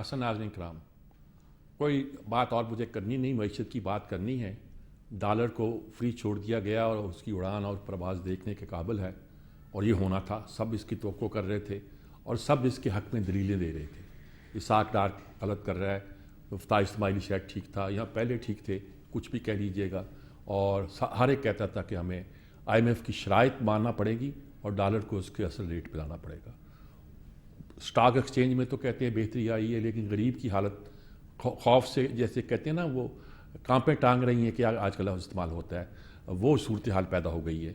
حسن ناظرین کرام، کوئی بات اور مجھے کرنی نہیں، معیشت کی بات کرنی ہے۔ ڈالر کو فری چھوڑ دیا گیا اور اس کی اڑان اور پرواز دیکھنے کے قابل ہے، اور یہ ہونا تھا، سب اس کی توقع کر رہے تھے اور سب اس کے حق میں دلیلیں دے رہے تھے۔ اسحاق ڈار غلط کر رہا ہے، مفتاح اسماعیلی شاید ٹھیک تھا یا پہلے ٹھیک تھے، کچھ بھی کہہ لیجیے گا، اور ہر ایک کہتا تھا کہ ہمیں IMF کی شرائط ماننا پڑے گی اور ڈالر کو اس کے اصل ریٹ پہ لانا پڑے گا۔ اسٹاک ایکسچینج میں تو کہتے ہیں بہتری آئی ہے، لیکن غریب کی حالت خوف سے، جیسے کہتے ہیں نا، وہ کانپیں ٹانگ رہی ہیں کہ آج کل استعمال ہوتا ہے، وہ صورتحال پیدا ہو گئی ہے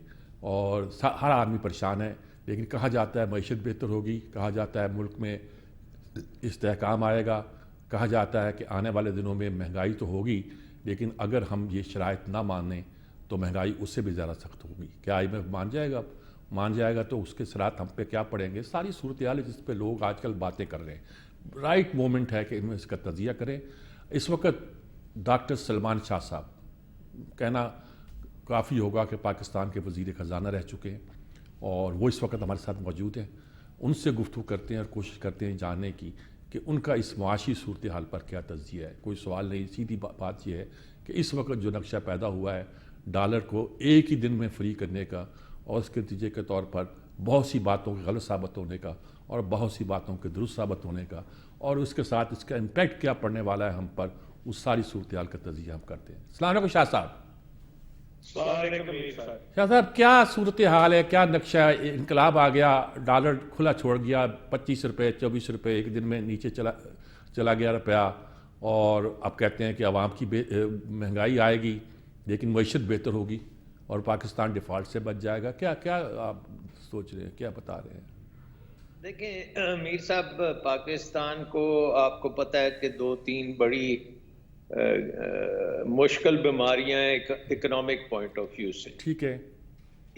اور ہر آدمی پریشان ہے۔ لیکن کہا جاتا ہے معیشت بہتر ہوگی، کہا جاتا ہے ملک میں استحکام آئے گا، کہا جاتا ہے کہ آنے والے دنوں میں مہنگائی تو ہوگی، لیکن اگر ہم یہ شرائط نہ مانیں تو مہنگائی اس سے بھی زیادہ سخت ہوگی۔ کیا IMF مان جائے گا؟ مان جائے گا تو اس کے اثرات ہم پہ کیا پڑیں گے؟ ساری صورتحال ہے جس پہ لوگ آج کل باتیں کر رہے ہیں۔ رائٹ مومنٹ ہے کہ ان میں اس کا تجزیہ کریں۔ اس وقت ڈاکٹر سلمان شاہ صاحب، کہنا کافی ہوگا کہ پاکستان کے وزیر خزانہ رہ چکے ہیں اور وہ اس وقت ہمارے ساتھ موجود ہیں۔ ان سے گفتگو کرتے ہیں اور کوشش کرتے ہیں جاننے کی کہ ان کا اس معاشی صورتحال پر کیا تجزیہ ہے۔ کوئی سوال نہیں، سیدھی بات یہ ہے کہ اس وقت جو نقشہ پیدا ہوا ہے ڈالر کو ایک ہی دن میں فری کرنے کا، اور اس کے نتیجے کے طور پر بہت سی باتوں کے غلط ثابت ہونے کا اور بہت سی باتوں کے درست ثابت ہونے کا، اور اس کے ساتھ اس کا امپیکٹ کیا پڑنے والا ہے ہم پر، اس ساری صورتحال کا تجزیہ ہم کرتے ہیں۔ السلام علیکم شاہ صاحب۔ السلام علیکم شاہ صاحب، کیا صورتحال ہے، کیا نقشہ ہے؟ انقلاب آ گیا، ڈالر کھلا چھوڑ گیا، 25 روپے 24 روپے ایک دن میں نیچے چلا گیا روپیہ، اور اب کہتے ہیں کہ عوام کی مہنگائی آئے گی لیکن معیشت بہتر ہوگی اور پاکستان ڈیفالٹ سے بچ جائے گا۔ کیا آپ سوچ رہے ہیں، کیا بتا رہے ہیں؟ دیکھیں میر صاحب، پاکستان کو آپ کو پتہ ہے کہ 2-3 بڑی مشکل بیماریاں ہیں اکنامک پوائنٹ آف ویو سے۔ ٹھیک ہے۔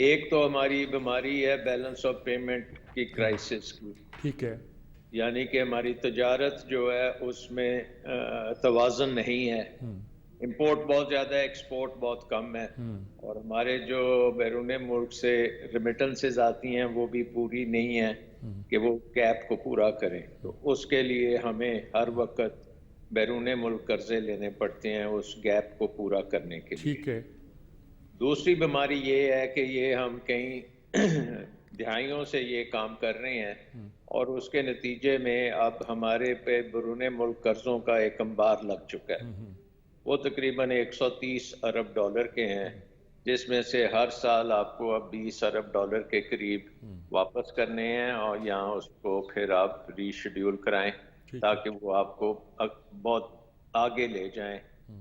ایک تو ہماری بیماری ہے بیلنس آف پیمنٹ کی کرائسس کی، ٹھیک ہے۔ یعنی کہ ہماری تجارت جو ہے اس میں توازن نہیں ہے، امپورٹ بہت زیادہ ہے، ایکسپورٹ بہت کم ہے، اور ہمارے جو بیرون ملک سے ریمیٹنسز آتی ہیں وہ بھی پوری نہیں ہیں کہ وہ گیپ کو پورا کریں۔ تو اس کے لیے ہمیں ہر وقت بیرون ملک قرضے لینے پڑتے ہیں اس گیپ کو پورا کرنے کے لیے۔ ٹھیک ہے۔ دوسری بیماری یہ ہے کہ یہ ہم کئی دہائیوں سے یہ کام کر رہے ہیں، اور اس کے نتیجے میں اب ہمارے پہ بیرون ملک قرضوں کا ایک انبار لگ چکا ہے۔ وہ تقریباً 130 ارب ڈالر کے ہیں، جس میں سے ہر سال آپ کو اب 20 ارب ڈالر کے قریب واپس کرنے ہیں، اور یہاں اس کو پھر آپ ری شیڈیول کرائیں تاکہ وہ آپ کو بہت آگے لے جائیں،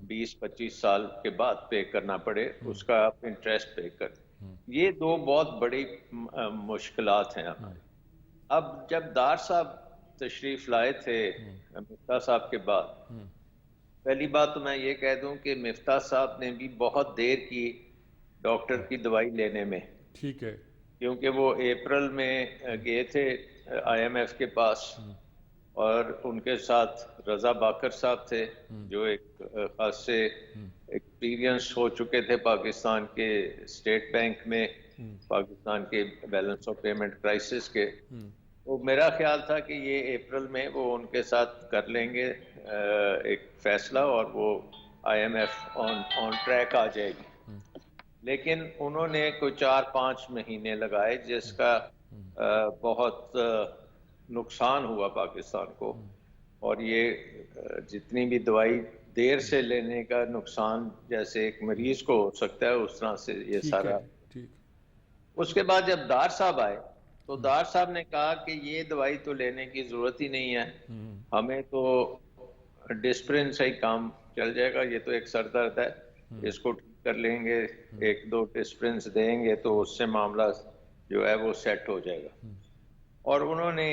20-25 سال کے بعد پے کرنا پڑے، اس کا آپ انٹرسٹ پے کر دیں۔ یہ دو بہت بڑی مشکلات ہیں ہمارے۔ اب جب ڈار صاحب تشریف لائے تھے مفتاح صاحب کے بعد، پہلی بات تو میں یہ کہہ دوں کہ مفتاح صاحب نے بھی بہت دیر کی ڈاکٹر کی دوائی لینے میں۔ ٹھیک ہے۔ کیونکہ وہ اپریل میں گئے تھے IMF کے پاس، اور ان کے ساتھ رضا باکر صاحب تھے جو ایک خاصے ایکسپیرینس ہو چکے تھے پاکستان کے اسٹیٹ بینک میں، پاکستان کے بیلنس آف پیمنٹ کرائسس کے۔ تو میرا خیال تھا کہ یہ اپریل میں وہ ان کے ساتھ کر لیں گے ایک فیصلہ، اور وہ IMF آن ٹریک آ جائے گی۔ لیکن انہوں نے کوئی 4-5 مہینے لگائے، جس کا بہت نقصان ہوا پاکستان کو، اور یہ جتنی بھی دوائی دیر سے لینے کا نقصان جیسے ایک مریض کو ہو سکتا ہے، اس طرح سے یہ سارا۔ اس کے بعد جب ڈار صاحب آئے تو ڈار صاحب نے کہا کہ یہ دوائی تو لینے کی ضرورت ہی نہیں ہے، ہمیں تو ڈسپرن سے ہی کام چل جائے گا، یہ تو ایک سر درد ہے، اس کو ٹھیک کر لیں گے، 1-2 ڈسپرنس دیں گے تو اس سے معاملہ جو ہے وہ سیٹ ہو جائے گا۔ اور انہوں نے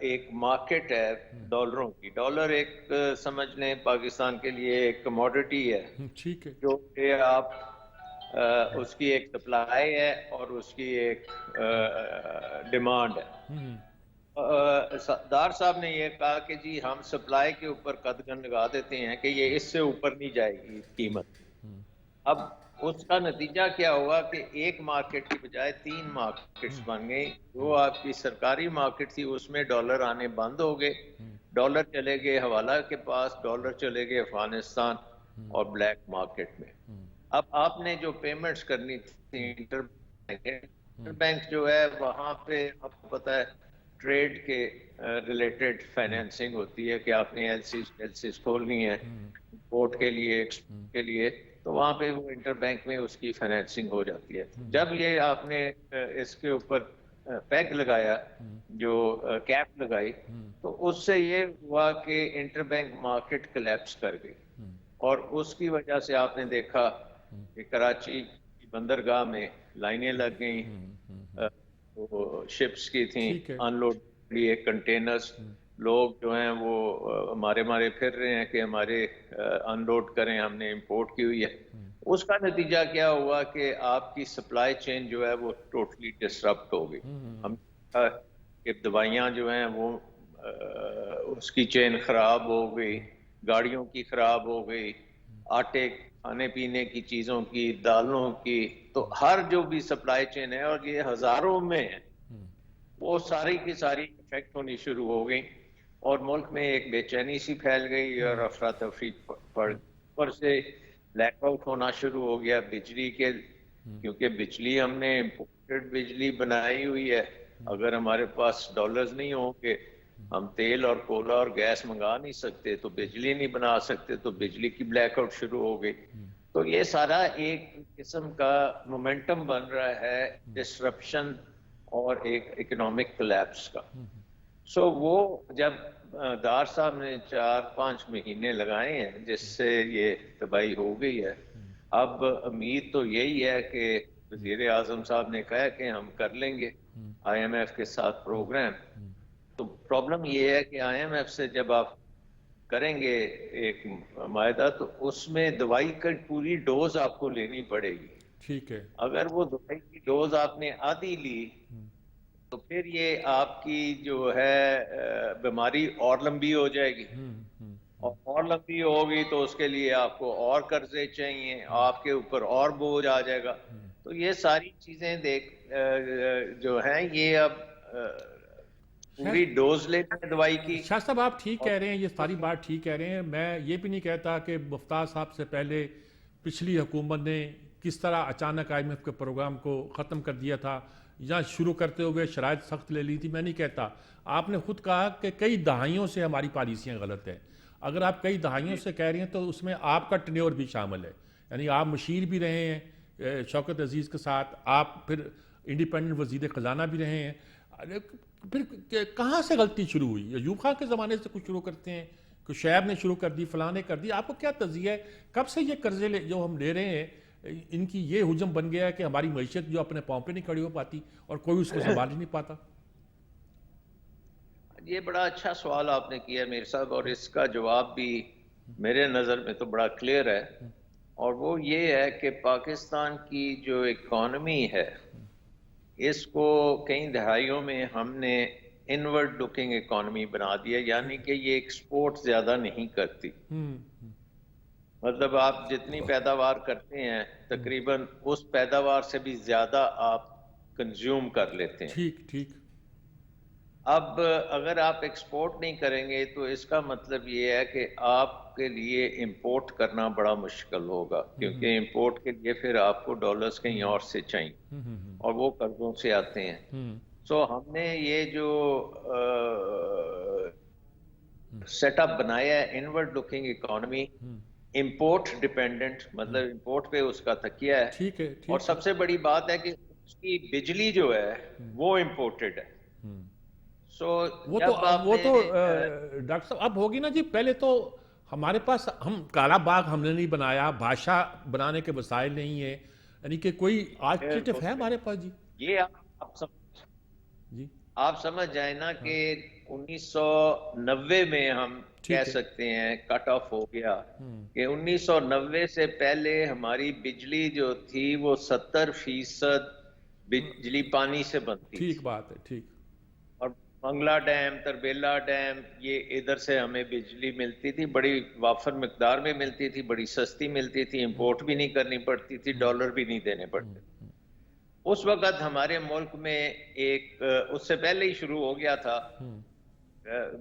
ایک مارکیٹ ہے ڈالروں کی، ڈالر ایک سمجھ لیں پاکستان کے لیے ایک کموڈٹی ہے، جو کہ آپ اس کی ایک سپلائی ہے اور اس کی ایک ڈیمانڈ ہے۔ ڈار صاحب نے یہ کہا کہ جی ہم سپلائی کے اوپر قدغن لگا دیتے ہیں کہ یہ اس سے اوپر نہیں جائے گی قیمت۔ اب اس کا نتیجہ کیا ہوا کہ ایک مارکیٹ کی بجائے 3 مارکیٹس بن گئی۔ جو آپ کی سرکاری مارکیٹ تھی اس میں ڈالر آنے بند ہو گئے، ڈالر چلے گئے حوالہ کے پاس، ڈالر چلے گئے افغانستان اور بلیک مارکیٹ میں. اب آپ نے جو پیمنٹس کرنی تھی انٹر بینک جو ہے وہاں پہ آپ کو پتا ہے ٹریڈ کے ریلیٹڈ فائنینسنگ ہوتی ہے کہ آپ نے ایل سیز کھولنی ہے امپورٹ کے لیے ایکسپورٹ کے لیے، تو وہاں پہ وہ انٹر بینک میں اس کی فائنینسنگ ہو جاتی ہے. جب یہ آپ نے اس کے اوپر پیگ لگایا، جو کیپ لگائی، تو اس سے یہ ہوا کہ انٹر بینک مارکیٹ کلیپس کر گئی، اور اس کی وجہ سے آپ نے دیکھا کہ کراچی کی بندرگاہ میں لائنیں لگ گئیں، شپس کی تھیں ٹھیک ہے. ان لوڈ لیے کنٹینرز، لوگ جو ہیں وہ مارے پھر رہے ہیں کہ ہمارے ان لوڈ کریں، ہم نے امپورٹ کی ہوئی ہے. اس کا نتیجہ کیا ہوا کہ آپ کی سپلائی چین جو ہے وہ ٹوٹلی ڈسرپٹ ہو گئی. ہم کہ دوائیاں جو ہیں وہ اس کی چین خراب ہو گئی، گاڑیوں کی خراب ہو گئی، آٹے کھانے پینے کی چیزوں کی، دالوں کی، تو ہر جو بھی سپلائی چین ہے، اور یہ ہزاروں میں ہے، وہ ساری کی ساری افیکٹ ہونی شروع ہو گئی، اور ملک میں ایک بے چینی سی پھیل گئی اور افراتفری پڑ پر سے بلیک آؤٹ ہونا شروع ہو گیا بجلی کے، کیونکہ بجلی ہم نے امپورٹڈ بجلی بنائی ہوئی ہے. اگر ہمارے پاس ڈالرز نہیں ہوں گے، ہم تیل اور کولا اور گیس منگا نہیں سکتے، تو بجلی نہیں بنا سکتے، تو بجلی کی بلیک آؤٹ شروع ہو گئی. تو یہ سارا ایک قسم کا مومنٹم بن رہا ہے ڈسرپشن اور ایک اکنامک کولیپس کا. سو وہ جب دار صاحب نے 4-5 مہینے لگائے ہیں جس سے یہ تباہی ہو گئی ہے، اب امید تو یہی ہے کہ وزیر اعظم صاحب نے کہا کہ ہم کر لیں گے آئی ایم ایف کے ساتھ پروگرام. تو پرابلم یہ ہے کہ آئی ایم ایف سے جب آپ کریں گے ایک معاہدہ، تو اس میں دوائی کا پوری ڈوز آپ کو لینی پڑے گی. ٹھیک ہے. اگر وہ دوائی کی ڈوز آپ نے آدھی لی تو پھر یہ آپ کی جو ہے بیماری اور لمبی ہو جائے گی، اور لمبی ہوگی تو اس کے لیے آپ کو اور قرضے چاہیے، آپ کے اوپر اور بوجھ آ جائے گا. تو یہ ساری چیزیں جو ہیں یہ اب پوری ڈوز لیتے ہیں دوائی کی. شاہ صاحب آپ ٹھیک کہہ رہے ہیں، یہ ساری بات ٹھیک کہہ رہے ہیں. میں یہ بھی نہیں کہتا کہ مفتاح صاحب سے پہلے پچھلی حکومت نے کس طرح اچانک آئی ایم ایف کے پروگرام کو ختم کر دیا تھا یا شروع کرتے ہوئے شرائط سخت لے لی تھی. میں نہیں کہتا. آپ نے خود کہا کہ کئی دہائیوں سے ہماری پالیسیاں غلط ہیں. اگر آپ کئی دہائیوں سے کہہ رہے ہیں تو اس میں آپ کا ٹینیور بھی شامل ہے، یعنی آپ مشیر بھی رہے ہیں شوکت عزیز کے ساتھ، آپ پھر انڈیپینڈنٹ وزیر خزانہ بھی رہے ہیں. پھر کہاں سے غلطی شروع ہوئی؟ ایوب خان کے زمانے سے کچھ شروع کرتے ہیں کہ شعیب نے شروع کر دی، فلاں نے کر دی. آپ کو کیا تجزیہ ہے کب سے یہ قرضے جو ہم لے رہے ہیں ان کی یہ حجم بن گیا ہے کہ ہماری معیشت جو اپنے پاؤں پہ نہیں کھڑی ہو پاتی اور کوئی اس کو سنبھال ہی نہیں پاتا؟ یہ بڑا اچھا سوال آپ نے کیا میر صاحب، اور اس کا جواب بھی میرے نظر میں تو بڑا کلیئر ہے، اور وہ یہ ہے کہ پاکستان کی جو اکانومی ہے اس کو کئی دہائیوں میں ہم نے انورڈ لکنگ اکانومی بنا دیا، یعنی کہ یہ ایکسپورٹ زیادہ نہیں کرتی. مطلب آپ جتنی پیداوار کرتے ہیں تقریباً اس پیداوار سے بھی زیادہ آپ کنزیوم کر لیتے ہیں. ٹھیک ٹھیک. اب اگر آپ ایکسپورٹ نہیں کریں گے تو اس کا مطلب یہ ہے کہ آپ کے لیے امپورٹ کرنا بڑا مشکل ہوگا، کیونکہ امپورٹ کے لیے پھر آپ کو ڈالرز کہیں اور سے چاہیے، اور وہ قرضوں سے آتے ہیں. سو ہم نے یہ جو سیٹ اپ بنایا ہے inward looking economy, import dependent, مطلب امپورٹ پہ اس کا تکیہ ہے. ٹھیک ہے. اور سب سے بڑی بات ہے کہ اس کی بجلی جو ہے وہ امپورٹڈ ہے. وہ تو ڈاکٹر صاحب اب ہوگی نا جی. پہلے تو ہمارے پاس ہم کالا باغ ہم نے نہیں بنایا، بادشاہ بنانے کے وسائل نہیں ہیں، یعنی کہ کوئی آلٹرنیٹو ہے ہمارے پاس جی؟ یہ آپ سمجھ جائیں نا کہ 1990 میں ہم کہہ سکتے ہیں کٹ آف ہو گیا، کہ 1990 سے پہلے ہماری بجلی جو تھی وہ 70% بجلی پانی سے بنتی. ٹھیک بات ہے. ٹھیک. اور منگلا ڈیم، تربیلا ڈیم، یہ ادھر سے ہمیں بجلی ملتی تھی، بڑی وافر مقدار میں ملتی تھی، بڑی سستی ملتی تھی، امپورٹ بھی نہیں کرنی پڑتی تھی، ڈالر بھی نہیں دینے پڑتے. اس وقت ہمارے ملک میں ایک اس سے پہلے ہی شروع ہو گیا تھا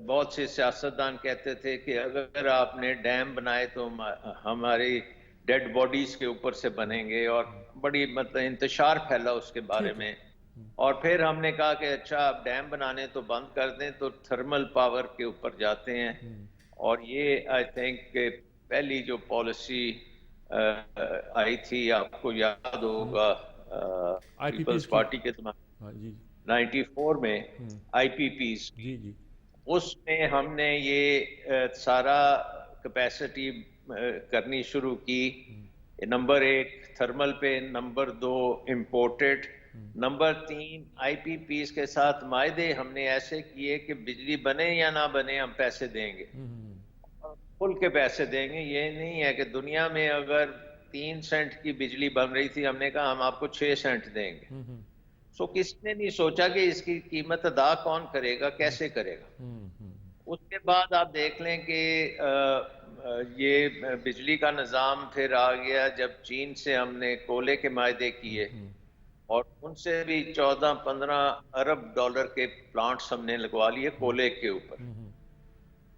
بہت سے سیاستدان کہتے تھے کہ اگر آپ نے ڈیم بنائے تو ہماری ڈیڈ باڈیز کے اوپر سے بنیں گے، اور بڑی مطلب انتشار پھیلا اس کے بارے ٹھیک ہے۔ میں۔ اور پھر ہم نے کہا کہ اچھا آپ ڈیم بنانے تو بند کر دیں، تو تھرمل پاور کے اوپر جاتے ہیں۔ اور یہ آئی تھنک کہ پہلی جو پالیسی آئی تھی، آپ کو یاد ہوگا آئی پی پیز پیپلز کی، پارٹی کے زمانے ہاں جی 94 میں آئی پی پیز کی، جی جی اس میں ہم نے یہ سارا کیپیسٹی کرنی شروع کی۔ نمبر 1 تھرمل پہ، نمبر 2 امپورٹڈ، نمبر 3 آئی پی پیز کے ساتھ معاہدے ہم نے ایسے کیے کہ بجلی بنے یا نہ بنے ہم پیسے دیں گے، کھل کے پیسے دیں گے۔ یہ نہیں ہے کہ دنیا میں اگر 3 سینٹ کی بجلی بن رہی تھی، ہم نے کہا ہم آپ کو 6 سینٹ دیں گے۔ سو کسی نے نہیں سوچا کہ اس کی قیمت ادا کون کرے گا، کیسے کرے گا۔ اس کے بعد آپ دیکھ لیں کہ یہ بجلی کا نظام پھر آ گیا جب چین سے ہم نے کولے کے معاہدے کیے، اور ان سے بھی 14-15 ارب ڈالر کے پلانٹس ہم نے لگوا لیے کولے کے اوپر،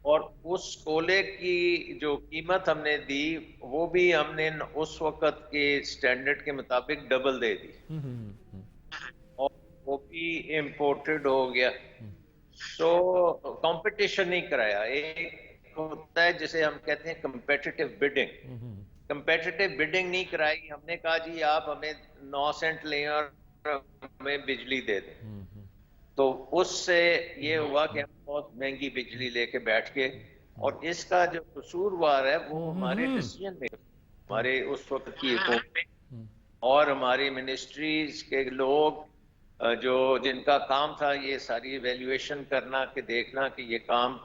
اور اس کولے کی جو قیمت ہم نے دی وہ بھی ہم نے اس وقت کے سٹینڈرڈ کے مطابق ڈبل دے دی، اور وہ بھی امپورٹڈ ہو گیا۔ سو کمپٹیشن نہیں کرایا۔ ایک ہوتا ہے جسے ہم کہتے ہیں کمپیٹیٹیو بڈنگ، کمپیٹیٹیو بڈنگ نہیں کرائی۔ ہم نے کہا جی آپ ہمیں 9 سینٹ لیں اور ہمیں بجلی دے دیں، تو اس سے یہ ہوا کہ ہم بہت مہنگی بجلی لے کے بیٹھ گئے، اور اس کا جو قصوروار ہے وہ ہمارے ڈیسیژن میں، ہمارے اس وقت کی حکومت اور ہماری منسٹریز کے لوگ جو جن کا کام تھا یہ ساری ایویلیویشن کرنا، کہ دیکھنا کہ یہ کام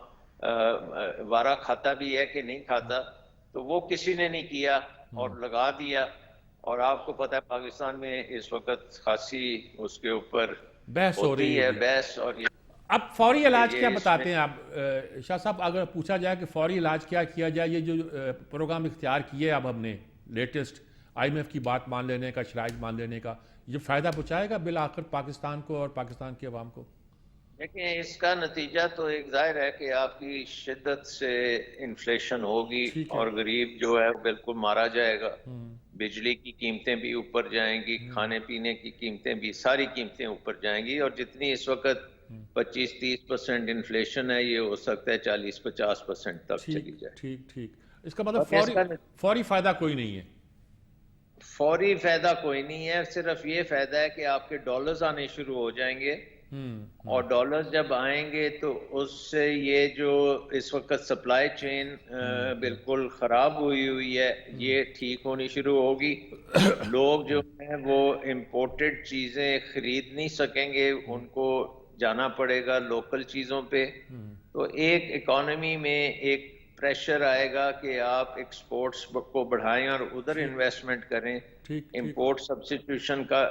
وارا کھاتا بھی ہے کہ نہیں کھاتا، تو وہ کسی نے نہیں کیا اور لگا دیا۔ اور آپ کو پتہ ہے پاکستان میں اس وقت خاصی اس کے اوپر بحث ہو ہوتی رہی ہے جی۔ بحث، اور یہ اب فوری علاج کیا اس بتاتے میں ہیں آپ شاہ صاحب؟ اگر پوچھا جائے کہ فوری علاج کیا کیا جائے، یہ جو پروگرام اختیار کیے اب ہم نے لیٹسٹ آئی ایم ایف کی بات مان لینے کا، شرائط مان لینے کا، یہ فائدہ پہنچائے گا بالآخر پاکستان کو اور پاکستان کے عوام کو؟ دیکھیں اس کا نتیجہ تو ایک ظاہر ہے کہ آپ کی شدت سے انفلیشن ہوگی، ٹھیک ہے۔ اور غریب جو ہے بالکل مارا جائے گا۔ بجلی کی قیمتیں بھی اوپر جائیں گی، کھانے پینے کی قیمتیں بھی، ساری قیمتیں اوپر جائیں گی، اور جتنی اس وقت 25-30% انفلیشن ہے، یہ ہو سکتا ہے 40-50% تک ٹھیک چلی جائے۔ ٹھیک ٹھیک، اس کا مطلب اور اس کا فوری فائدہ کوئی نہیں ہے؟ فوری فائدہ کوئی نہیں ہے، صرف یہ فائدہ ہے کہ آپ کے ڈالرز آنے شروع ہو جائیں گے، اور ڈالرز جب آئیں گے تو اس سے یہ جو اس وقت سپلائی چین بالکل خراب ہوئی ہے، یہ ٹھیک ہونی شروع ہوگی۔ لوگ جو ہیں وہ امپورٹڈ چیزیں خرید نہیں سکیں گے، ان کو جانا پڑے گا لوکل چیزوں پہ، تو ایک اکانومی میں ایک پریشر آئے گا کہ آپ ایکسپورٹس کو بڑھائیں اور ادھر انویسٹمنٹ کریں۔ ٹھیک ٹھیک امپورٹ سبسٹیوشن کا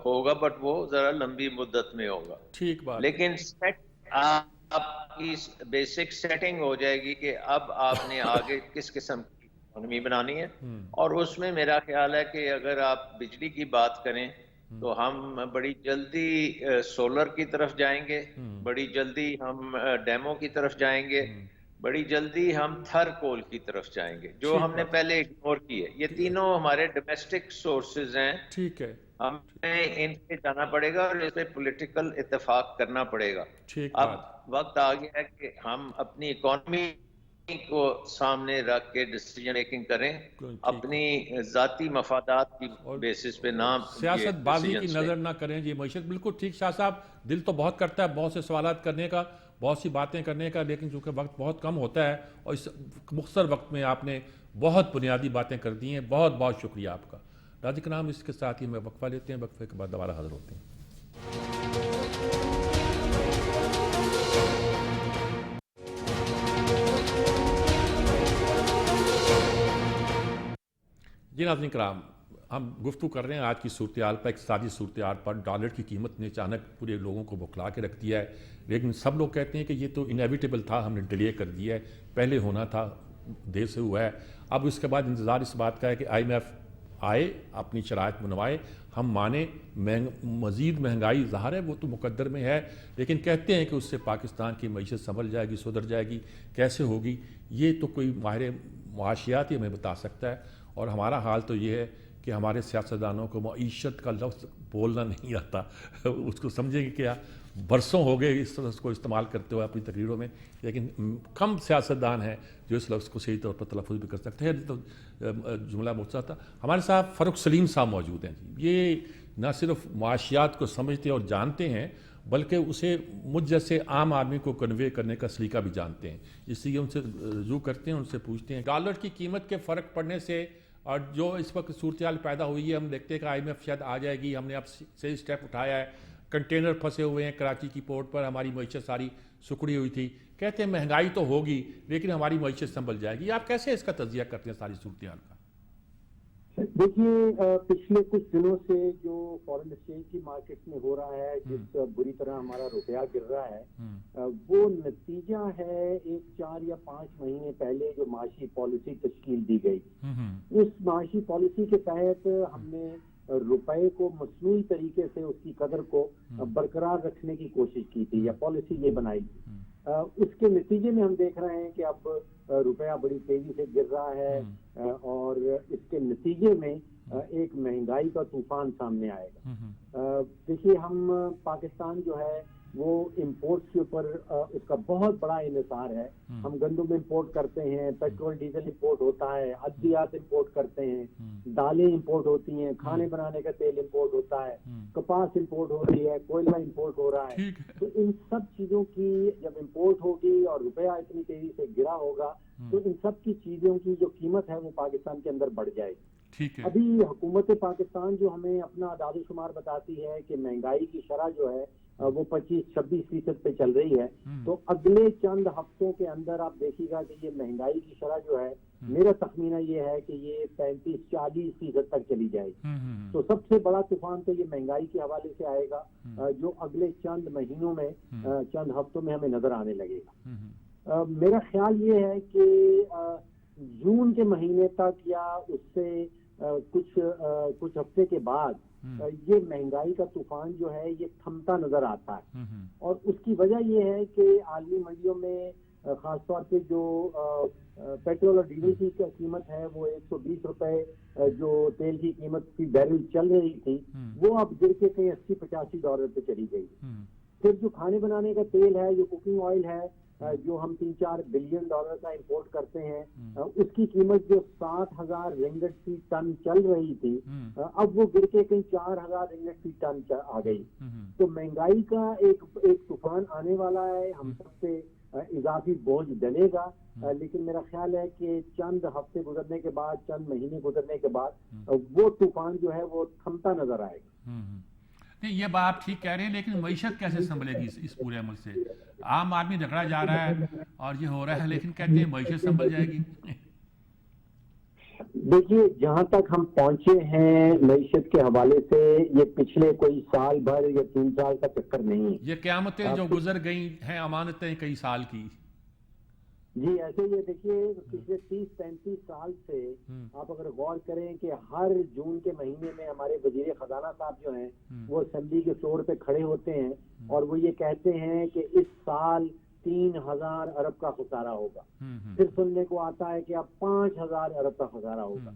ہوگا، بٹ وہ ذرا لمبی مدت میں ہوگا، ٹھیک بات۔ لیکن آپ کی بیسک سیٹنگ ہو جائے گی کہ اب آپ نے آگے کس قسم کی اکانومی بنانی ہے۔ اور اس میں میرا خیال ہے کہ اگر آپ بجلی کی بات کریں تو ہم بڑی جلدی سولر کی طرف جائیں گے، بڑی جلدی ہم ڈیمو کی طرف جائیں گے، بڑی جلدی ہم تھر کول کی طرف جائیں گے، جو ہم نے پہلے اگنور کی ہے۔ یہ تینوں ہمارے ڈومیسٹک سورسز ہیں، ٹھیک ہے، ہمیں ان پہ جانا پڑے گا اور اس پہ پولیٹیکل اتفاق کرنا پڑے گا۔ ٹھیک اب بات۔ وقت آ گیا ہے کہ ہم اپنی اکانومی کو سامنے رکھ کے ڈیسیجن میکنگ کریں، اپنی ذاتی مفادات کی بیسس پہ نہ یہ سیاست بازی کی ڈیسیجنز لیں۔ نظر نہ کریں جی معیشت۔ بالکل ٹھیک شاہ صاحب، دل تو بہت کرتا ہے بہت سے سوالات کرنے کا، بہت سی باتیں کرنے کا، لیکن چونکہ وقت بہت کم ہوتا ہے اور اس مختصر وقت میں آپ نے بہت بنیادی باتیں کر دی ہیں۔ بہت بہت شکریہ آپ کا ناظرین کرام۔ اس کے ساتھ ہی میں وقفہ لیتے ہیں، وقفے کے بعد دوبارہ حاضر ہوتے ہیں۔ جی ناظرین کرام، ہم گفتگو کر رہے ہیں آج کی صورتحال پر، اقتصادی صورتحال پر۔ ڈالر کی قیمت نے اچانک پورے لوگوں کو بکھلا کے رکھ دیا ہے، لیکن سب لوگ کہتے ہیں کہ یہ تو انیویٹیبل تھا، ہم نے ڈیلے کر دیا ہے، پہلے ہونا تھا، دیر سے ہوا ہے۔ اب اس کے بعد انتظار اس بات کا ہے کہ آئی ایم ایف آئے اپنی شرائط بنوائے, ہم مانیں مزید مہنگائی ظاہر ہے وہ تو مقدر میں ہے, لیکن کہتے ہیں کہ اس سے پاکستان کی معیشت سنبھل جائے گی, سدھر جائے گی. کیسے ہوگی یہ تو کوئی ماہر معاشیات ہی ہمیں بتا سکتا ہے. اور ہمارا حال تو یہ ہے کہ ہمارے سیاستدانوں کو معیشت کا لفظ بولنا نہیں آتا. اس کو سمجھیں گے کیا, برسوں ہو گئے اس لفظ کو استعمال کرتے ہوئے اپنی تقریروں میں, لیکن کم سیاستدان ہیں جو اس لفظ کو صحیح طور پر تلفظ بھی کر سکتے ہیں. تو جملہ مختصر تھا. ہمارے ساتھ فاروق سلیم صاحب موجود ہیں. یہ نہ صرف معاشیات کو سمجھتے اور جانتے ہیں بلکہ اسے مجھ جیسے عام آدمی کو کنوے کرنے کا سلیقہ بھی جانتے ہیں. اس لیے ان سے رجوع کرتے ہیں, ان سے پوچھتے ہیں. ڈالر کی قیمت کے فرق پڑنے سے اور جو اس وقت صورتحال پیدا ہوئی ہے, ہم دیکھتے ہیں کہ آئی ایم ایف شاید آ جائے گی. ہم نے اب صحیح اسٹیپ اٹھایا ہے, کنٹینر پھنسے ہوئے ہیں کراچی کی پورٹ پر, ہماری معیشت ساری سکڑی ہوئی تھی. کہتے ہیں مہنگائی تو ہوگی لیکن ہماری معیشت سنبھل جائے گی. آپ کیسے اس کا تجزیہ کرتے ہیں ساری صورتحال کا؟ دیکھیے پچھلے کچھ دنوں سے جو فارن ایکسچینج کی مارکیٹ میں ہو رہا ہے, جس بری طرح ہمارا روپیہ گر رہا ہے, وہ نتیجہ ہے ایک 4 یا 5 مہینے پہلے جو معاشی پالیسی تشکیل دی گئی. اس معاشی پالیسی کے تحت ہم نے روپے کو مصنوعی طریقے سے اس کی قدر کو برقرار رکھنے کی کوشش کی تھی, یا پالیسی یہ بنائی تھی. اس کے نتیجے میں ہم دیکھ رہے ہیں کہ اب روپیہ بڑی تیزی سے گر رہا ہے, اور اس کے نتیجے میں ایک مہنگائی کا طوفان سامنے آئے گا. دیکھیے ہم پاکستان جو ہے وہ امپورٹس کے اوپر اس کا بہت بڑا انحصار ہے. ہم گندم امپورٹ کرتے ہیں, پیٹرول ڈیزل امپورٹ ہوتا ہے, ادویات امپورٹ کرتے ہیں, دالیں امپورٹ ہوتی ہیں, کھانے بنانے کا تیل امپورٹ ہوتا ہے, کپاس امپورٹ ہو رہی ہے, کوئلہ امپورٹ ہو رہا ہے. تو ان سب چیزوں کی جب امپورٹ ہوگی اور روپیہ اتنی تیزی سے گرا ہوگا تو ان سب کی چیزوں کی جو قیمت ہے وہ پاکستان کے اندر بڑھ جائے گی. ابھی حکومت پاکستان جو ہمیں اپنا اعداد و شمار بتاتی ہے کہ مہنگائی کی شرح جو ہے وہ 25-26% پہ چل رہی ہے, تو اگلے چند ہفتوں کے اندر آپ دیکھیے گا کہ یہ مہنگائی کی شرح جو ہے, میرا تخمینہ یہ ہے کہ یہ 35-40% تک چلی جائے گی. تو سب سے بڑا طوفان تو یہ مہنگائی کے حوالے سے آئے گا, جو اگلے چند مہینوں میں, چند ہفتوں میں ہمیں نظر آنے لگے گا. میرا خیال یہ ہے کہ جون کے مہینے تک یا اس سے کچھ ہفتے کے بعد یہ مہنگائی کا طوفان جو ہے یہ تھمتا نظر آتا ہے. اور اس کی وجہ یہ ہے کہ عالمی منڈیوں میں خاص طور پہ جو پیٹرول اور ڈیزل کی قیمت ہے وہ 120 روپے جو تیل کی قیمت کی بیرل چل رہی تھی وہ اب گر کے کہیں 80-85 ڈالر پہ چلی گئی. پھر جو کھانے بنانے کا تیل ہے, جو کوکنگ آئل ہے, جو ہم 3-4 بلین ڈالر کا امپورٹ کرتے ہیں, اس کی قیمت جو 60,000 رنگٹ فی ٹن چل رہی تھی اب وہ گر کے کہیں 4,000 رنگٹ فی ٹن آ گئی. تو مہنگائی کا ایک طوفان آنے والا ہے, ہم سب پہ اضافی بوجھ ڈلے گا, لیکن میرا خیال ہے کہ چند ہفتے گزرنے کے بعد, چند مہینے گزرنے کے بعد وہ طوفان جو ہے وہ تھمتا نظر آئے گا. نہیں یہ بات آپ ٹھیک کہہ رہے ہیں, لیکن معیشت کیسے سنبھلے گی اس پورے عمل سے؟ عام آدمی جھگڑا جا رہا ہے اور یہ ہو رہا ہے, لیکن کہتے ہیں معیشت سنبھل جائے گی. دیکھیے جہاں تک ہم پہنچے ہیں معیشت کے حوالے سے, یہ پچھلے کوئی سال بھر یا 3 سال کا چکر نہیں. یہ قیامتیں جو گزر گئی ہیں امانتیں کئی سال کی. جی ایسے یہ دیکھیے پچھلے 30-35 سال سے آپ اگر غور کریں کہ ہر جون کے مہینے میں ہمارے وزیر خزانہ صاحب جو ہیں وہ اسمبلی کے فلور پہ کھڑے ہوتے ہیں اور وہ یہ کہتے ہیں کہ اس سال 3,000 ارب کا خسارہ ہوگا. پھر سننے کو آتا ہے کہ اب 5,000 ارب کا خسارہ ہوگا.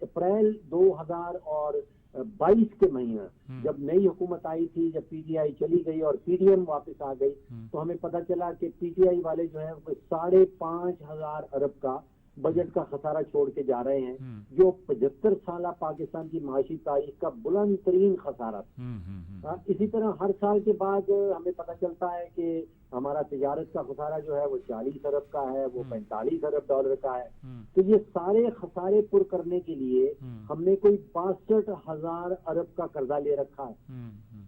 اپریل 2022 کے مہینہ جب نئی حکومت آئی تھی, جب پی ٹی آئی چلی گئی اور پی ڈی ایم واپس آ گئی, تو ہمیں پتہ چلا کہ پی ٹی آئی والے جو ہیں وہ 5,500 ارب کا بجٹ کا خسارہ چھوڑ کے جا رہے ہیں, جو 75 سالہ پاکستان کی معاشی تاریخ کا بلند ترین خسارہ تھا. اسی طرح ہر سال کے بعد ہمیں پتہ چلتا ہے کہ ہمارا تجارت کا خسارہ جو ہے وہ 40 ارب کا ہے, وہ 45 ارب ڈالر کا ہے. تو یہ سارے خسارے پر کرنے کے لیے ہم نے کوئی 62,000 ارب کا قرضہ لے رکھا ہے.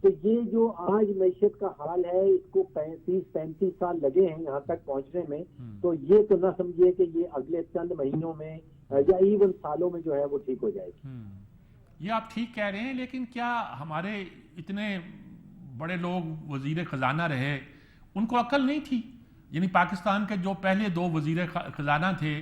تو یہ جو آج معیشت کا حال ہے اس کو 35 سال لگے ہیں یہاں تک پہنچنے میں, تو یہ تو نہ سمجھیے کہ یہ اگلے چند مہینوں میں یا ایون سالوں میں جو ہے وہ ٹھیک ہو جائے گی. یہ آپ ٹھیک کہہ رہے ہیں, لیکن کیا ہمارے اتنے بڑے لوگ وزیر خزانہ رہے ان کو عقل نہیں تھی؟ یعنی پاکستان کے جو پہلے 2 وزیر خزانہ تھے,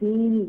3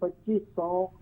2500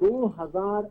2000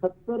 70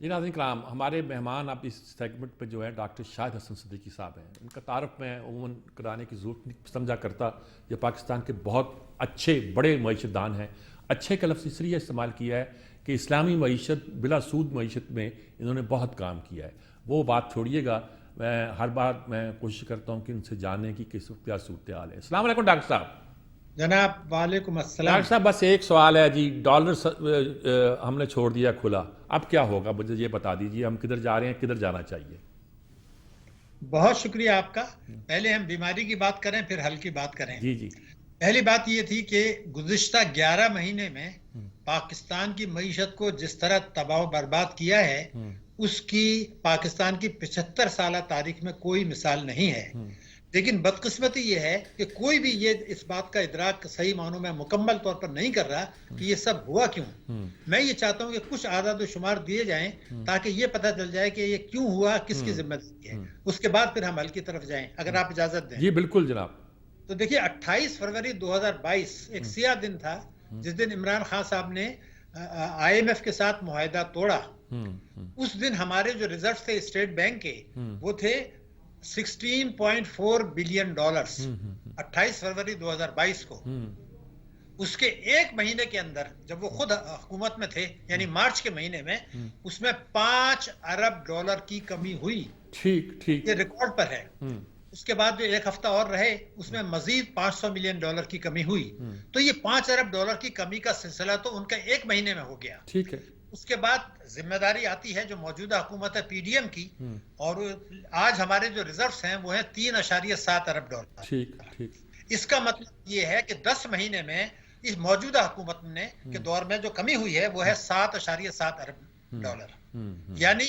جی ناظرین کرام، ہمارے مہمان اب اس سیگمنٹ پہ جو ہے ڈاکٹر شاہد حسن صدیقی صاحب ہیں. ان کا تعارف میں عموماً کرانے کی ضرورت نہیں سمجھا کرتا. یہ پاکستان کے بہت اچھے بڑے معیشت دان ہیں. اچھے کا لفظ اس لیے استعمال کیا ہے کہ اسلامی معیشت بلا سود معیشت میں انہوں نے بہت کام کیا ہے. وہ بات چھوڑیے گا، میں ہر بار میں کوشش کرتا ہوں کہ ان سے جاننے کی کس وقت کیا صورتحال ہے. السلام علیکم ڈاکٹر صاحب. جناب وعلیکم السلام. ڈاکٹر صاحب بس ایک سوال ہے جی، ڈالر ہم نے چھوڑ دیا کھلا، اب کیا ہوگا مجھے یہ بتا دیجیے. ہم کدھر جا رہے ہیں، کدھر جانا چاہیے؟ بہت شکریہ آپ کا. پہلے ہم بیماری کی بات کریں پھر حل کی بات کریں. جی جی. پہلی بات یہ تھی کہ گزشتہ 11 مہینے میں پاکستان کی معیشت کو جس طرح تباہ و برباد کیا ہے اس کی پاکستان کی 75 سالہ تاریخ میں کوئی مثال نہیں ہے. لیکن بدقسمتی یہ ہے کہ کوئی بھی یہ اس بات کا ادراک صحیح معنوں میں مکمل طور پر نہیں کر رہا کہ یہ سب ہوا کیوں. میں یہ چاہتا ہوں کہ کچھ اعداد و شمار دیے جائیں تاکہ یہ پتہ چل جائے کہ یہ کیوں ہوا، کس کی ذمہ داری ہے. اس کے بعد پھر ہم حل کی طرف جائیں اگر آپ اجازت دیں. جی بالکل جناب. تو دیکھیے 28 فروری 2022 ایک سیاہ دن تھا جس دن عمران خان صاحب نے IMF کے ساتھ معاہدہ توڑا. اس دن ہمارے جو ریزروز تھے اسٹیٹ بینک کے وہ تھے $16.4 بلین 28 فروری 2022 کو. اس کے ایک مہینے کے اندر جب وہ خود حکومت میں تھے یعنی مارچ کے مہینے میں اس میں $5 ارب کی کمی ہوئی. ٹھیک یہ ریکارڈ پر ہے. اس کے بعد جو ایک ہفتہ اور رہے اس میں مزید $500 ملین کی کمی ہوئی. تو یہ $5 ارب کی کمی کا سلسلہ تو ان کا ایک مہینے میں ہو گیا. ٹھیک ہے. اس کے بعد ذمہ داری آتی ہے جو موجودہ حکومت ہے PDM کی، اور آج ہمارے جو ریزروز ہیں وہ ہیں $3.7 ارب. ٹھیک. اس کا مطلب یہ ہے کہ 10 مہینے میں اس موجودہ حکومت نے کے دور میں جو کمی ہوئی ہے وہ ہے $7.7 ارب. یعنی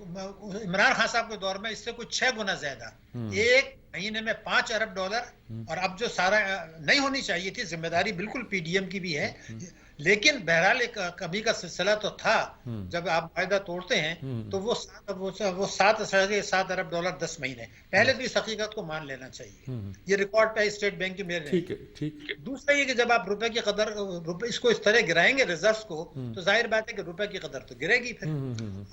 عمران خان صاحب کے دور میں اس سے کوئی 6 گنا زیادہ. ایک مہینے میں $5 ارب، اور اب جو سارا نہیں ہونی چاہیے تھی، ذمہ داری بالکل PDM کی بھی ہے. لیکن بہرحال ایک کمی کا سلسلہ تو تھا. جب آپ معاہدہ توڑتے ہیں تو وہ $7.7 ارب 10 مہینے پہلے تو اس حقیقت کو مان لینا چاہیے. یہ ریکارڈ پہ اسٹیٹ بینک کی میرے. دوسرا یہ کہ جب آپ روپے کی قدر اس کو اس طرح گرائیں گے ریزروز کو تو ظاہر بات ہے کہ روپے کی قدر تو گرے گی. پھر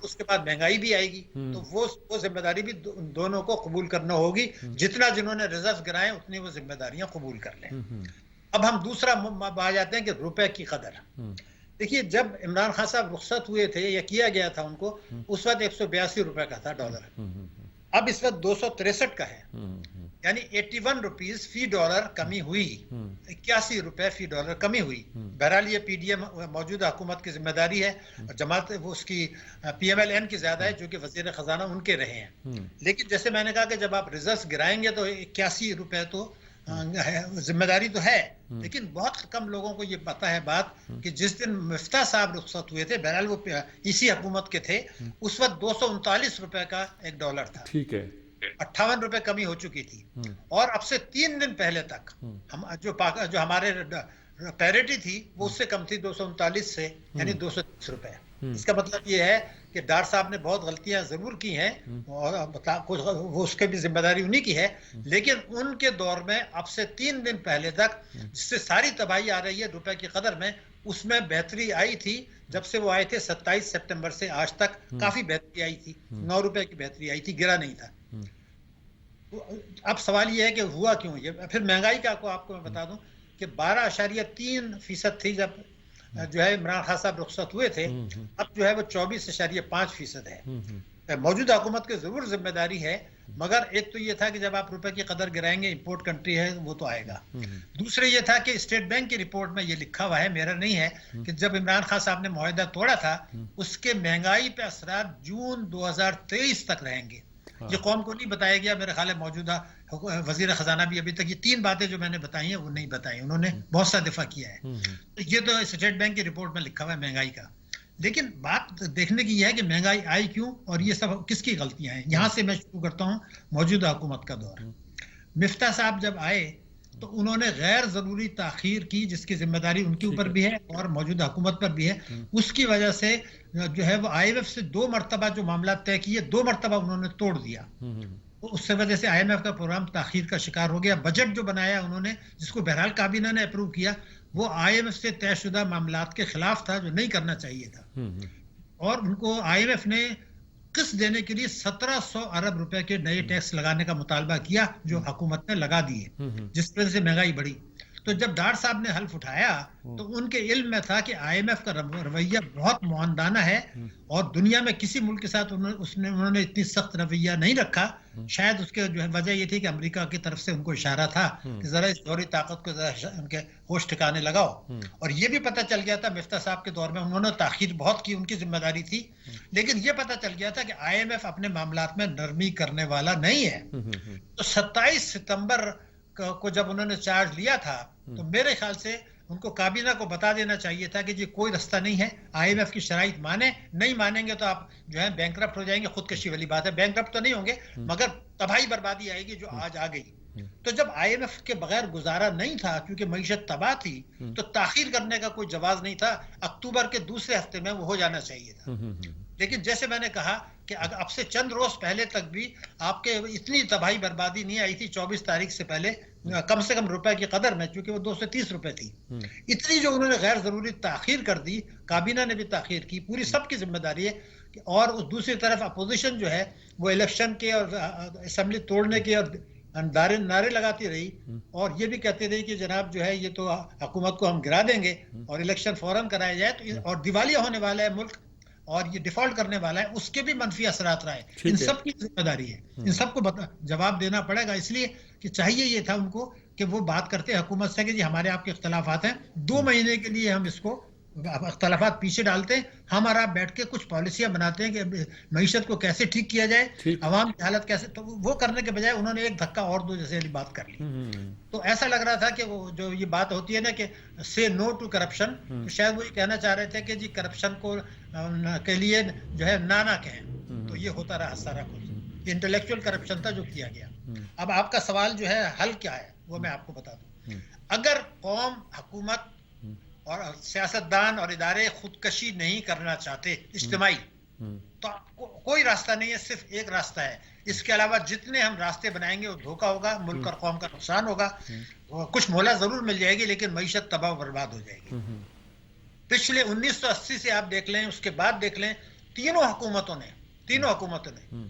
اس کے بعد مہنگائی بھی آئے گی. تو وہ ذمہ داری بھی دونوں کو قبول کرنا ہوگی. جتنا جنہوں نے ریزروز گرائے اتنی وہ ذمہ داریاں قبول کر لیں. اب ہم دوسرا آ جاتے ہیں کہ روپے کی قدر. دیکھیے جب عمران خان صاحب رخصت ہوئے تھے یا کیا گیا تھا ان کو اس وقت 182 روپے کا تھا ڈالر. اب اس وقت 263 کا ہے، یعنی 81 روپیز فی ڈالر کمی ہوئی. 81 روپے فی ڈالر کمی ہوئی. بہرحال یہ PDM موجودہ حکومت کی ذمہ داری ہے. جماعت وہ اس کی PMLN کی زیادہ ہے جو کہ وزیر خزانہ ان کے رہے ہیں. لیکن جیسے میں نے کہا کہ جب آپ ریزروز گرائیں گے تو 81 روپے تو ذمہ داری تو ہے. لیکن بہت کم لوگوں کو یہ پتا ہے بات کہ جس دن مفتاح صاحب رخصت ہوئے تھے، بہرحال وہ اسی حکومت کے تھے، اس وقت 239 روپے کا ایک ڈالر تھا. ٹھیک ہے. 58 روپے کمی ہو چکی تھی. اور اب سے 3 دن پہلے تک ہم جو ہمارے پیریٹی تھی وہ اس سے کم تھی 239 سے، یعنی 230 روپے. اس کا مطلب یہ ہے کہ ڈار صاحب نے بہت غلطیاں ضرور کی ہیں اور وہ اس کے بھی ذمہ داری انہی کی ہے. لیکن ان کے دور میں اب سے 3 دن پہلے تک جس سے ساری تباہی آ رہی ہے روپے کی قدر میں، اس میں بہتری آئی تھی. جب سے وہ آئے تھے 27 سپٹمبر سے آج تک کافی بہتری آئی تھی. 9 روپے کی بہتری آئی تھی، گرا نہیں تھا. اب سوال یہ ہے کہ ہوا کیوں یہ. پھر مہنگائی کا آپ کو میں بتا دوں کہ 12.3% تھی جب جو ہے عمران خان صاحب رخصت ہوئے تھے. اب جو ہے وہ 24.5% ہے. موجودہ حکومت کی ضرور ذمہ داری ہے، مگر ایک تو یہ تھا کہ جب آپ روپے کی قدر گرائیں گے، امپورٹ کنٹری ہے وہ تو آئے گا. دوسرے یہ تھا کہ اسٹیٹ بینک کی رپورٹ میں یہ لکھا ہوا ہے، میرا نہیں ہے، کہ جب عمران خان صاحب نے معاہدہ توڑا تھا اس کے مہنگائی پہ اثرات جون 2023 تک رہیں گے. یہ قوم کو نہیں بتایا گیا. میرے خیال ہے موجودہ وزیر خزانہ بھی ابھی تک یہ 3 باتیں جو میں نے بتائی ہیں وہ نہیں بتائی. انہوں نے بہت سا دفاع کیا ہے. یہ تو اسٹیٹ بینک کی رپورٹ میں لکھا ہوا ہے مہنگائی کا. لیکن بات دیکھنے کی یہ ہے کہ مہنگائی آئی کیوں اور یہ سب کس کی غلطیاں ہیں. یہاں سے میں شروع کرتا ہوں موجودہ حکومت کا دور. مفتاح صاحب جب آئے تو انہوں نے غیر ضروری تاخیر کی جس کی ذمہ داری ان کے اوپر بھی ہے اور موجودہ حکومت پر بھی ہے. اس کی وجہ سے جو ہے وہ IMF سے 2 مرتبہ جو معاملات طے کیے 2 مرتبہ انہوں نے توڑ دیا. اس سے وجہ سے IMF کا پروگرام تاخیر کا شکار ہو گیا. بجٹ جو بنایا انہوں نے جس کو بہرحال کابینہ نے اپروو کیا وہ IMF سے طے شدہ معاملات کے خلاف تھا جو نہیں کرنا چاہیے تھا. اور ان کو IMF نے قسط دینے کے لیے 1700 ارب روپے کے نئے ٹیکس لگانے کا مطالبہ کیا جو حکومت نے لگا دیے جس وجہ سے مہنگائی بڑھی. تو جب ڈار صاحب نے حلف اٹھایا تو ان کے علم میں تھا کہ IMF کا رویہ بہت معاندانہ ہے اور دنیا میں کسی ملک کے ساتھ انہوں نے اتنی سخت رویہ نہیں رکھا. شاید اس کے جو ہے وجہ یہ تھی کہ امریکہ کی طرف سے ان کو اشارہ تھا کہ ذرا اس جوہری طاقت کو ذرا ان کے ہوش ٹھکانے لگاؤ. اور یہ بھی پتہ چل گیا تھا مفتاح صاحب کے دور میں انہوں نے تاخیر بہت کی, ان کی ذمہ داری تھی, لیکن یہ پتہ چل گیا تھا کہ IMF اپنے معاملات میں نرمی کرنے والا نہیں ہے. تو 27 ستمبر کو جب انہوں نے چارج لیا تھا تو میرے خیال سے ان کو کابینہ کو بتا دینا چاہیے تھا کہ جی کوئی رستہ نہیں ہے, IMF کی شرائط مانیں, نہیں مانیں گے تو آپ جو ہے بینکرپٹ ہو جائیں گے. خودکشی والی بات ہے, بینکرپٹ تو نہیں ہوں گے مگر تباہی بربادی آئے گی جو آج آ گئی. تو جب IMF کے بغیر گزارا نہیں تھا کیونکہ معیشت تباہ تھی تو تاخیر کرنے کا کوئی جواز نہیں تھا. اکتوبر کے دوسرے ہفتے میں وہ ہو جانا چاہیے تھا. لیکن جیسے میں نے کہا کہ اب سے چند روز پہلے تک بھی آپ کے اتنی تباہی بربادی نہیں آئی تھی. 24 تاریخ سے پہلے کم سے کم روپے کی قدر میں, چونکہ وہ 230 روپے تھی, اتنی جو انہوں نے غیر ضروری تاخیر کر دی, کابینہ نے بھی تاخیر کی, پوری سب کی ذمہ داری ہے. اور اس دوسری طرف اپوزیشن جو ہے وہ الیکشن کے اور اسمبلی توڑنے کے اور نعرے لگاتی رہی اور یہ بھی کہتے رہی کہ جناب جو ہے یہ تو حکومت کو ہم گرا دیں گے اور الیکشن فوراً کرایا جائے تو, اور دیوالیہ ہونے والا ہے ملک اور یہ ڈیفالٹ کرنے والا ہے, اس کے بھی منفی اثرات رہے. ان سب کی ذمہ داری ہے, ان سب کو جواب دینا پڑے گا. اس لیے کہ چاہیے یہ تھا ان کو کہ وہ بات کرتے حکومت سے کہ جی ہمارے آپ کے اختلافات ہیں, 2 مہینے کے لیے ہم اس کو اختلافات پیچھے ڈالتے ہیں, ہم اور آپ بیٹھ کے کچھ پالیسیاں بناتے ہیں کہ معیشت کو کیسے ٹھیک کیا جائے, عوام کی حالت کیسے. تو وہ کرنے کے بجائے انہوں نے ایک دھکا اور دو جیسے بات کر لی. تو ایسا لگ رہا تھا کہ وہ جو یہ بات ہوتی ہے نا کہ سے نو ٹو کرپشن, تو شاید وہ یہ کہنا چاہ رہے تھے کہ جی کرپشن کو کے لیے جو ہے نہ کہیں. تو یہ ہوتا رہا سارا کچھ, یہ انٹلیکچوئل کرپشن تھا جو کیا گیا. اب آپ کا سوال جو ہے حل کیا ہے وہ میں آپ کو بتا دوں. اگر قوم, حکومت اور سیاستدان اور ادارے خودکشی نہیں کرنا چاہتے اجتماعی, تو کوئی راستہ نہیں ہے, صرف ایک راستہ ہے. اس کے علاوہ جتنے ہم راستے بنائیں گے وہ دھوکہ ہوگا, ملک اور قوم کا نقصان ہوگا. کچھ مولا ضرور مل جائے گی لیکن معیشت تباہ و برباد ہو جائے گی. پچھلے 1980 سے آپ دیکھ لیں, اس کے بعد دیکھ لیں, تینوں حکومتوں نے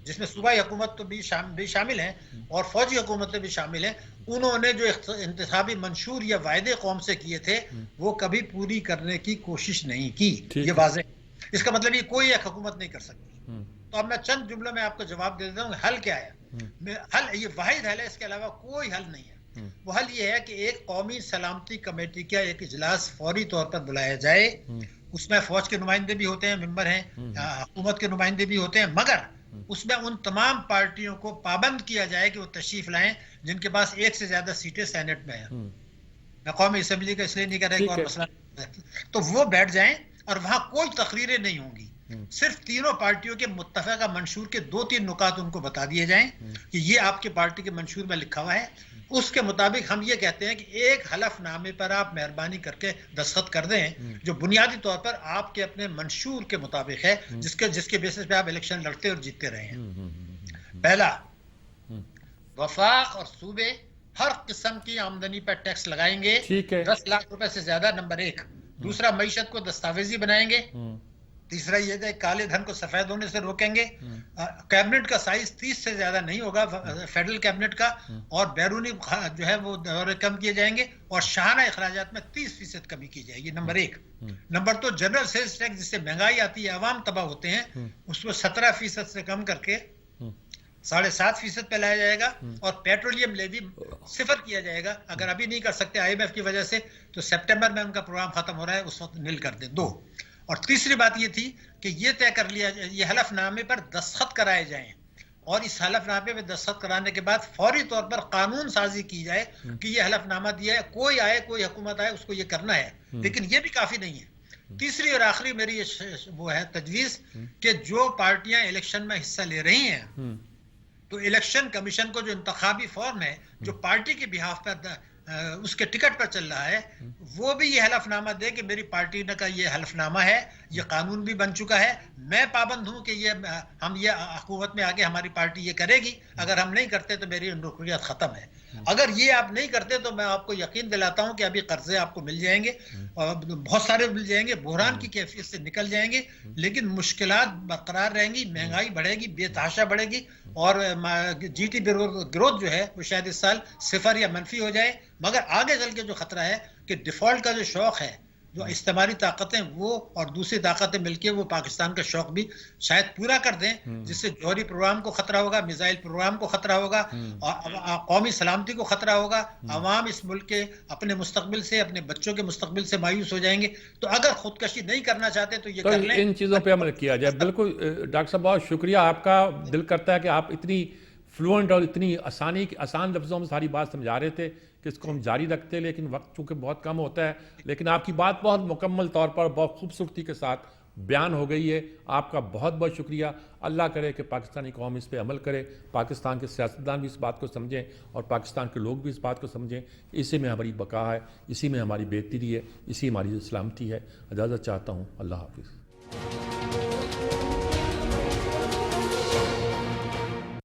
جس میں صوبائی حکومت تو بھی شامل ہیں اور فوجی حکومتیں بھی شامل ہیں, انہوں نے جو انتخابی منشور یا وعدے قوم سے کیے تھے وہ کبھی پوری کرنے کی کوشش نہیں کی. یہ واضح, اس کا مطلب یہ کوئی ایک حکومت نہیں کر سکتی. تو اب میں چند جملوں میں آپ کو جواب دے دیتا ہوں. حل کیا ہے؟ حل یہ واحد حل ہے, اس کے علاوہ کوئی حل نہیں ہے. وہ حل یہ ہے کہ ایک قومی سلامتی کمیٹی کا ایک اجلاس فوری طور پر بلایا جائے. اس میں فوج کے نمائندے بھی ہوتے ہیں, ممبر ہیں, حکومت کے نمائندے بھی ہوتے ہیں, مگر اس میں ان تمام پارٹیوں کو پابند کیا جائے کہ وہ تشریف لائیں جن کے پاس 1 سے زیادہ سیٹیں سینٹ میں ہیں. میں قومی اسمبلی کا اس لیے نہیں کر رہا اور مسئلہ, تو وہ بیٹھ جائیں اور وہاں کوئی تقریریں نہیں ہوں گی. صرف تینوں پارٹیوں کے متفقہ منشور کے 2-3 نکات ان کو بتا دیے جائیں کہ یہ آپ کے پارٹی کے منشور میں لکھا ہوا ہے. اس کے مطابق ہم یہ کہتے ہیں کہ ایک حلف نامے پر آپ مہربانی کر کے دستخط کر دیں جو بنیادی طور پر آپ کے اپنے منشور کے مطابق ہے, جس کے بیسس پہ آپ الیکشن لڑتے اور جیتتے رہے ہیں. پہلا, وفاق اور صوبے ہر قسم کی آمدنی پر ٹیکس لگائیں گے 10 لاکھ روپے سے زیادہ, نمبر 1. دوسرا, معیشت کو دستاویزی بنائیں گے. تیسرا یہ ہے کالے دھن کو سفید ہونے سے روکیں گے. کیبنٹ کا سائز 30 سے زیادہ نہیں ہوگا فیڈرل کیبنٹ کا, اور بیرونی جو ہے وہ دورے کم کیے جائیں گے, اور شاہانہ اخراجات میں 30% کمی کی جائے گی. Number 1. Number 2, general sales tax جس سے مہنگائی آتی ہے, عوام تباہ ہوتے ہیں, اس کو 17% سے کم کر کے 7.5% پہ لایا جائے گا, اور پیٹرولیم لیوی 0 کیا جائے گا. اگر ابھی نہیں کر سکتے IMF کی وجہ سے تو سپٹمبر میں ان کا پروگرام ختم ہو رہا ہے, اس وقت نل کر دیں. 2. اور تیسری بات یہ تھی کہ یہ طے کر لیا جائے, یہ حلف نامے پر دستخط کرائے جائیں, اور اس حلف نامے پہ دستخط کرانے کے بعد فوری طور پر قانون سازی کی جائے کہ یہ حلف نامہ دیا ہے, کوئی آئے کوئی حکومت آئے اس کو یہ کرنا ہے. لیکن یہ بھی کافی نہیں ہے. تیسری اور آخری میری وہ ہے تجویز کہ جو پارٹیاں الیکشن میں حصہ لے رہی ہیں تو الیکشن کمیشن کو جو انتخابی فارم ہے جو پارٹی کے بہاف پر اس کے ٹکٹ پر چل رہا ہے وہ بھی یہ حلف نامہ دے کہ میری پارٹی کا یہ حلف نامہ ہے، یہ قانون بھی بن چکا ہے، میں پابند ہوں کہ ہم یہ حکومت میں آگے ہماری پارٹی یہ کرے گی، اگر ہم نہیں کرتے تو میری رکنیت ختم ہے۔ اگر یہ آپ نہیں کرتے تو میں آپ کو یقین دلاتا ہوں کہ ابھی قرضے آپ کو مل جائیں گے، بہت سارے مل جائیں گے، بحران کی کیفیت سے نکل جائیں گے، لیکن مشکلات برقرار رہیں گی، مہنگائی بڑھے گی، بے تحاشا بڑھے گی، اور جی ٹی گروتھ جو ہے وہ شاید اس سال صفر یا منفی ہو جائے۔ مگر آگے چل کے جو خطرہ ہے کہ ڈیفالٹ کا جو شوق ہے، جو استعماری طاقتیں وہ اور دوسری طاقتیں مل کے وہ پاکستان کا شوق بھی شاید پورا کر دیں، جس سے جوہری پروگرام کو خطرہ ہوگا، میزائل پروگرام کو خطرہ ہوگا، اور قومی سلامتی کو خطرہ ہوگا، عوام اس ملک کے اپنے مستقبل سے، اپنے بچوں کے مستقبل سے مایوس ہو جائیں گے۔ تو اگر خودکشی نہیں کرنا چاہتے تو یہ کر لیں، ان چیزوں پہ عمل کیا جائے۔ بالکل ڈاکٹر صاحب بہت شکریہ آپ کا، دل کرتا ہے کہ آپ اتنی فلوئنٹ اور اتنی آسان لفظوں میں ساری بات سمجھا رہے تھے کہ اس کو ہم جاری رکھتے، لیکن وقت چونکہ بہت کم ہوتا ہے، لیکن آپ کی بات بہت مکمل طور پر بہت خوبصورتی کے ساتھ بیان ہو گئی ہے۔ آپ کا بہت بہت شکریہ۔ اللہ کرے کہ پاکستانی قوم اس پہ عمل کرے، پاکستان کے سیاستدان بھی اس بات کو سمجھیں اور پاکستان کے لوگ بھی اس بات کو سمجھیں، اسی میں ہماری بقا ہے، اسی میں ہماری بہتری ہے، اسی ہماری سلامتی ہے۔ اجازت چاہتا ہوں، اللہ حافظ۔